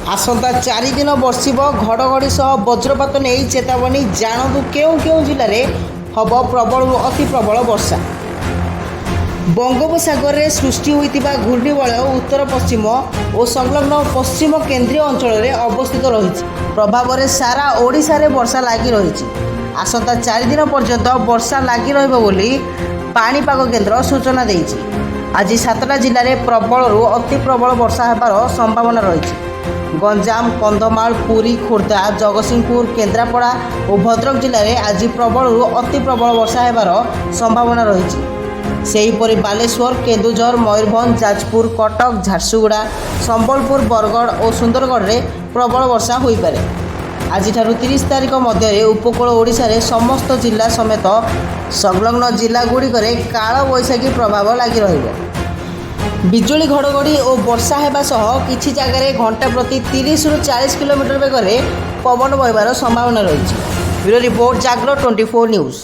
आसंता 4 दिन बर्षिब घड़घड़ी सह वज्रपात नहीं चेतावनी जानतु केउं जिले में हम प्रबल अति प्रबल वर्षा। बंगोपसागर में सृष्टि होता घूर्णिबलय उत्तर पश्चिम और संलग्न पश्चिम केन्द्रीय अंचल में अवस्थित रही प्रभाव में सारा ओडिशा रे वर्षा लगी रही। आसंता 4 दिन पर्यंत वर्षा लगी रही पाणीपाग केन्द्र सूचना देइछि। आज 7टा जिले में प्रबल अति प्रबल वर्षा होबार संभावना रही। गंजाम, कंधमाल, पुरी, खोर्धा, जगतसिंहपुर, केन्द्रापड़ा और भद्रक जिले में आज प्रबल अति प्रबल वर्षा होबार संभावना रही। सेहीपरि बालेश्वर, केन्दुझर, मयूरभंज, जाजपुर, कटक, झारसुगुड़ा, संबलपुर, बरगढ़ और सुंदरगढ़ में प्रबल वर्षा होइपारे। आज 30 तारीख मध्य उपकूल ओडिशा रे समस्त जिला समेत संलग्न जिलागुड़िक काल बैशाखी प्रभाव लगी रहिबो। बिजुली घड़घड़ी और वर्षा होगा सह किछि जगह घंटा प्रति 30 ରୁ 40 किलोमीटर बेगर पवन बहबार संभावना रही। ब्यूरो रिपोर्ट जागरण 24 न्यूज़।